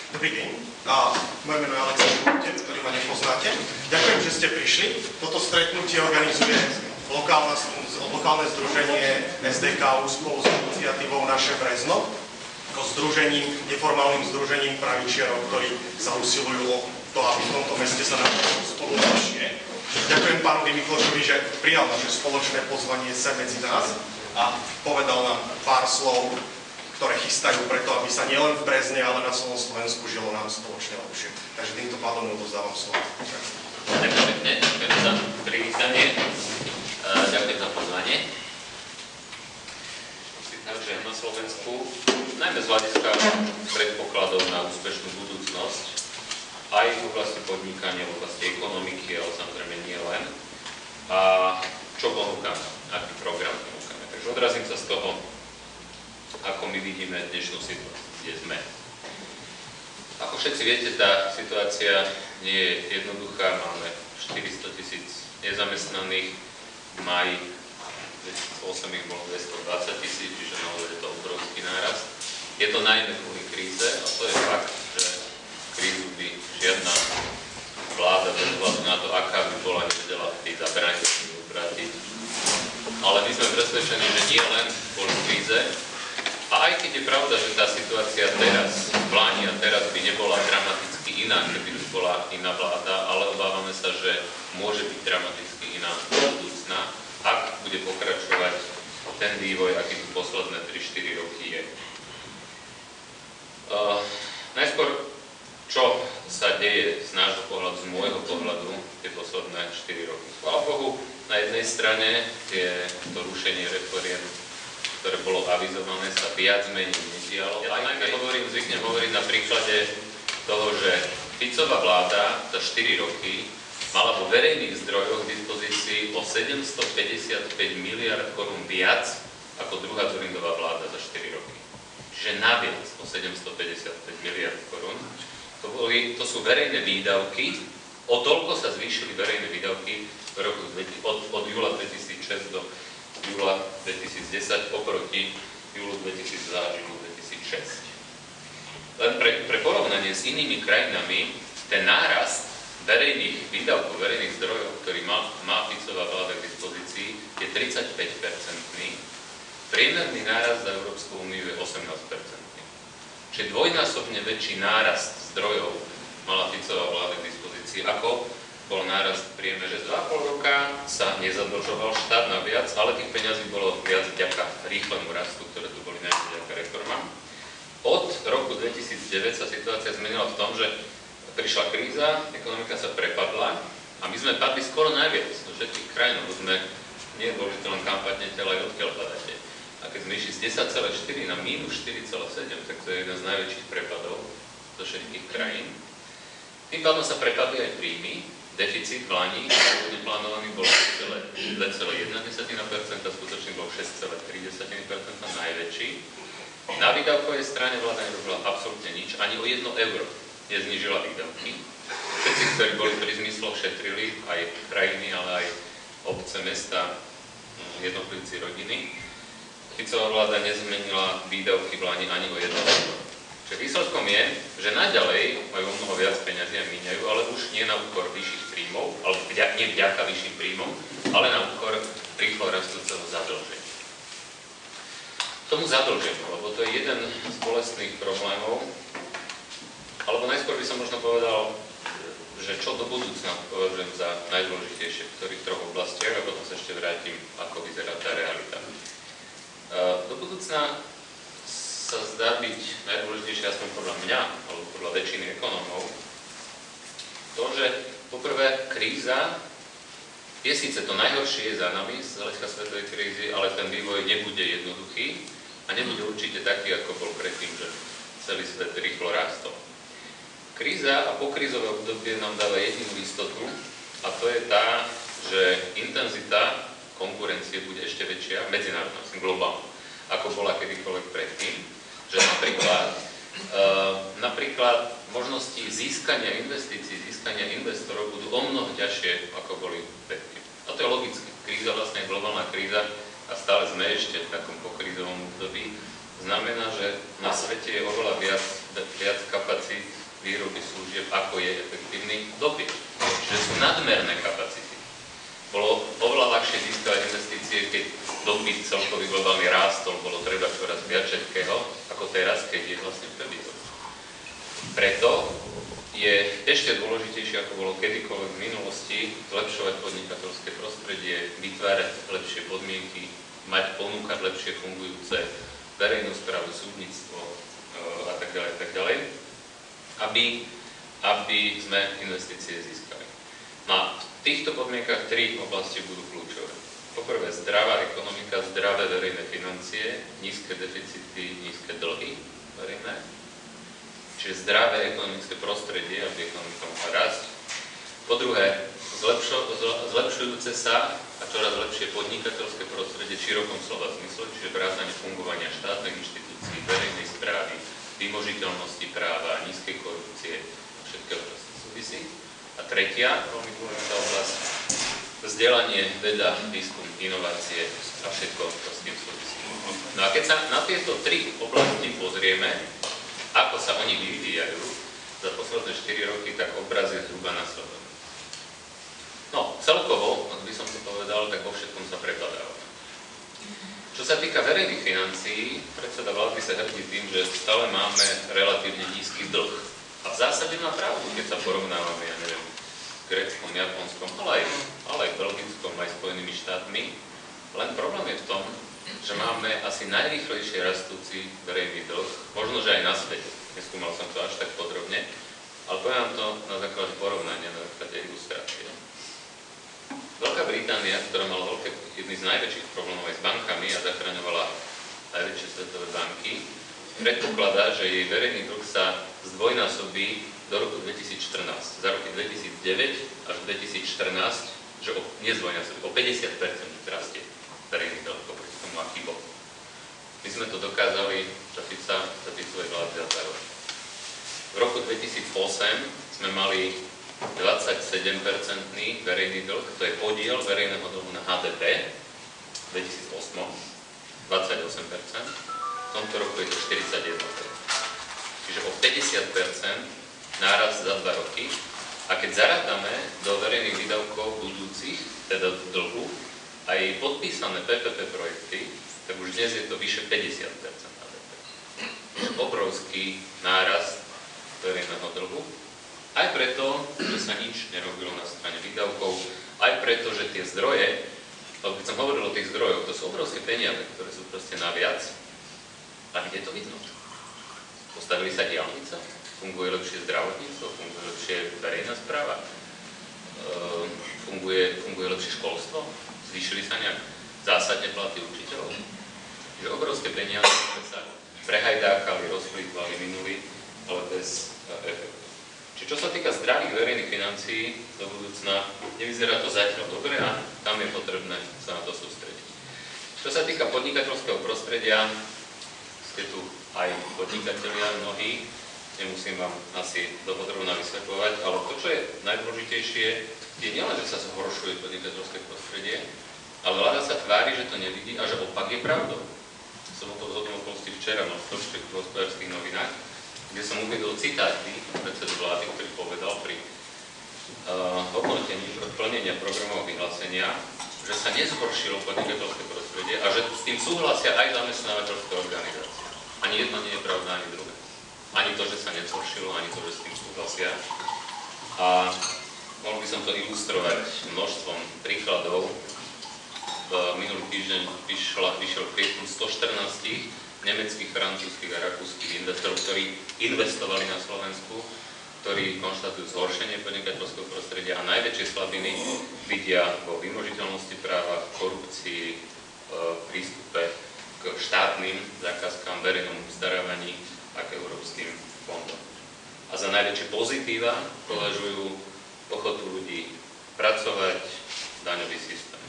Dobrý deň. Moje meno je Alexej Šurtec, ktorý ma nepoznáte. Ďakujem, že ste prišli. Toto stretnutie organizuje lokálne združenie SDKU spolu s iniciatívou Naše Brezno, ako neformálnym združením pravičiarov, ktorí sa usilujú o to, aby v tomto meste sa nachádzalo spolu lepšie. Ďakujem pánovi Miklošovi, že prijal naše spoločné pozvanie sem medzi nás a povedal nám pár slov, ktoré chystajú preto, aby sa nielen v Brezne, ale na celom Slovensku žilo nám spoločne lepšie. Takže týmto pádom odovzdávam slovo. Ďakujem pekne, ďakujem za privítanie, ďakujem za pozvanie. Takže na Slovensku, najmä z hľadiska predpokladov na úspešnú budúcnosť, aj v oblasti podnikania, v oblasti ekonomiky, ale samozrejme nie len. A čo ponúkame, aký program ponúkame. Takže odrazím sa z toho, ako my vidíme dnešnú situáciu, kde sme. Ako všetci viete, tá situácia nie je jednoduchá. Máme 400 000 nezamestnaných, v máji 2008 ich bolo 220 000, čiže naozaj je to obrovský nárast. Je to najmä kvôli kríze a to je fakt, že krízu by žiadna vláda bez ohľadu na to, aká by bola, nevedela vtedy zabrániť, obrátiť. Ale my sme presvedčení, že nie len kvôli kríze. A aj keď je pravda, že tá situácia teraz v Láni a teraz by nebola dramaticky iná, keby by bola iná vláda, ale obávame sa, že môže byť dramaticky iná do budúcna, ak bude pokračovať ten vývoj, aký tu posledné 3-4 roky je. Najskôr, čo sa deje z nášho pohľadu, z môjho pohľadu, tie posledné 4 roky. Chvála Bohu, na jednej strane to rušenie reforiem, ktoré bolo avizované, sa viac menej nedialo. Ja najmä zvyknem hovoriť na príklade toho, že Ficová vláda za 4 roky mala vo verejných zdrojoch k dispozícii o 755 miliard korún viac ako druhá Dzurindová vláda za 4 roky. Čiže naviac o 755 miliard korún. To sú verejné výdavky, o toľko sa zvýšili verejné výdavky od júla 2006 do júla 2010 oproti júlu 2002 a júlu 2006. Len pre porovnanie s inými krajinami, ten nárast verejných výdavkov, verejných zdrojov, ktorý má Ficová vláda k dispozícii, je 35%. Priemerný nárast za Európsku úniu je 18%. Čiže dvojnásobne väčší nárast zdrojov mala Ficová vláda k dispozícii, ako bol nárast v priemere. 2,5 roka sa nezadlžoval štát na viac, ale tých peňazí bolo viac vďaka rýchlemu rastu, ktoré tu boli najmä vďaka reformám. Od roku 2009 sa situácia zmenila v tom, že prišla kríza, ekonomika sa prepadla a my sme padli skoro najviac do všetkých krajín, lebo sme neboli to len kam padnete, ale aj odkiaľ padáte. A keď sme išli z 10,4 na minus 4,7, tak to je jeden z najväčších prepadov do všetkých krajín. Tým pádom sa prepadli aj príjmy. Deficit v Lani, pôvodne plánovaný, bol 2,1%, skutočne bol 6,3%, najväčší. Na výdavkovej strane vláda nerobila absolútne nič, ani o 1 euro neznížila výdavky. Všetci, ktorí boli pri zmysloch, šetrili, aj krajiny, ale aj obce, mesta, jednotlivci, rodiny. Ficová vláda nezmenila výdavky v Lani ani o 1 euro. Čiže výsledkom je, že naďalej majú mnoho viac peňazí a míňajú, ale už nie na úkor vyšších príjmov, alebo nie vďaka vyšším príjmom, ale na úkor rýchlo rastúceho zadlženia. Tomu zadlženiu, lebo to je jeden z bolestných problémov, alebo najskôr by som možno povedal, že čo do budúcna považujem za najdôležitejšie v ktorých troch oblastiach, a potom sa ešte vrátim, ako vyzerá tá realita. Do budúcna sa zdá byť najdôležitejšie, aspoň podľa mňa, alebo podľa väčšiny ekonomov, to, že poprvé kríza je síce to najhoršie je za nami z hľadiska svetovej krízy, ale ten vývoj nebude jednoduchý a nebude určite taký, ako bol predtým, že celý svet rýchlo rástol. Kríza a pokrízové obdobie nám dáva jedinú istotu a to je tá, že intenzita konkurencie bude ešte väčšia, medzinárodná, globálna, ako bola kedykoľvek predtým. Že napríklad možnosti získania investícií, získania investorov budú o mnoho ťažšie, ako boli predtým. A to je logické. Kríza, vlastne globálna kríza, a stále sme ešte v takom pokrízovom období, znamená, že na svete je oveľa viac kapacít výroby služieb, ako je efektívny dopyt. Čiže sú nadmerné kapacity. Bolo oveľa ľahšie získať investície, keď dopyt celkový globálny rástol, bolo treba čoraz viac všetkého, ako teraz, keď je vlastne prebytok. Preto je ešte dôležitejšie, ako bolo kedykoľvek v minulosti, zlepšovať podnikateľské prostredie, vytvárať lepšie podmienky, ponúkať lepšie fungujúce verejnú správu, súdnictvo a tak ďalej, aby sme investície získali. No a v týchto podmienkach 3 oblasti budú kľúčové. Poprvé, zdravá ekonomika, zdravé verejné financie, nízke deficity, nízke dlhy verejné. Čiže zdravé ekonomické prostredie, aby ekonomika mohla rásť. Po druhé, zlepšujúce sa a čoraz lepšie podnikateľské prostredie v širokom slova zmysle, čiže vrátane fungovania štátnych inštitúcií, verejnej správy, vymožiteľnosti práva, nízkej korupcie a všetkého, čo sa súvisí. A tretia, veľmi dôležitá oblasť, vzdelanie, veda, výskum, inovácie a všetko, čo s tým súvisí. No a keď sa na tieto 3 oblasti pozrieme, ako sa oni vyvíjajú za posledné 4 roky, tak obraz je zhruba nasledovný. No, celkovo, ak by som to povedal, tak vo všetkom sa prepadajú. Čo sa týka verejných financií, predseda vlády sa hrdí tým, že stále máme relatívne nízky dlh. A v zásade má pravdu, keď sa porovnávame, ja neviem, Gréckom, Japonskom, ale aj Belgickom, aj Spojenými štátmi. Len problém je v tom, že máme asi najrýchlejšie rastúci verejný dlh, možno, že aj na svete. Neskúmal som to až tak podrobne, ale poviem to na základe porovnania, na základe ilustrácie. Veľká Británia, ktorá mala jedný z najväčších problémov aj s bankami a zachraňovala najväčšie svetové banky, predpokladá, že jej verejný dlh sa zdvojnásobí do roku 2014. Za roky 2009 až 2014, že nezdvojnásobí, o 50% rastie verejný dlh, oproti tomu aký bol. My sme to dokázali za Ficovej vlády za 2 roky. V roku 2008 sme mali 27% verejný dlh, to je podiel verejného dlhu na HDP, v 2008 28%, v tomto roku je to 41%. Čiže o 50% nárast za 2 roky. A keď zarátame do verejných výdavkov budúcich, teda dlhu, aj podpísané PPP projekty, tak už dnes je to vyše 50% HDP. Obrovský nárast verejného dlhu. Aj preto, že sa nič nerobilo na strane výdavkov, aj preto, že tie zdroje, keď som hovoril o tých zdrojoch, to sú obrovské peniaze, ktoré sú proste naviac. A kde to vidno? Postavili sa diaľnice, funguje lepšie zdravotníctvo, funguje lepšie verejná správa, funguje lepšie školstvo, zvýšili sa nejak zásadne platy učiteľov. Čiže obrovské peniaze, ktoré sa prehajdákali, rozplýtvali, minuli, ale bez efektu. Čiže čo sa týka zdravých verejných financií do budúcna, nevyzerá to zatiaľ dobre a tam je potrebné sa na to sústrediť. Čo sa týka podnikateľského prostredia, ste tu aj podnikatelia mnohí, nemusím vám asi dopodrobne vysvetľovať, ale to, čo je najdôležitejšie, je nielen, že sa zhoršuje podnikateľské prostredie, ale vláda sa tvári, že to nevidí a že opak je pravdou. Som o to zhodol okolnosti včera na stočke v Hospodárskych novinách, kde som uvedol citáty predsedu vlády, ktorý povedal pri hodnotení plnenia programov vyhlásenia, že sa nezhoršilo podnikateľské prostredie a že s tým súhlasia aj zamestnávateľské organizácie. Ani jedno nie je pravda, ani druhé. Ani to, že sa nezhoršilo, ani to, že s tým súhlasia. A mohol by som to ilustrovať množstvom príkladov. Minulý týždeň vyšiel prieskum 114 nemeckých, francúzskych a rakúskych investorov, ktorí investovali na Slovensku, ktorí konštatujú zhoršenie podnikateľského prostredia a najväčšie slabiny vidia vo vymožiteľnosti práva, korupcii, prístupe k štátnym zákazkám, verejnom obstarávaní a k európskym fondom. A za najväčšie pozitíva považujú ochotu ľudí pracovať, daňový systém.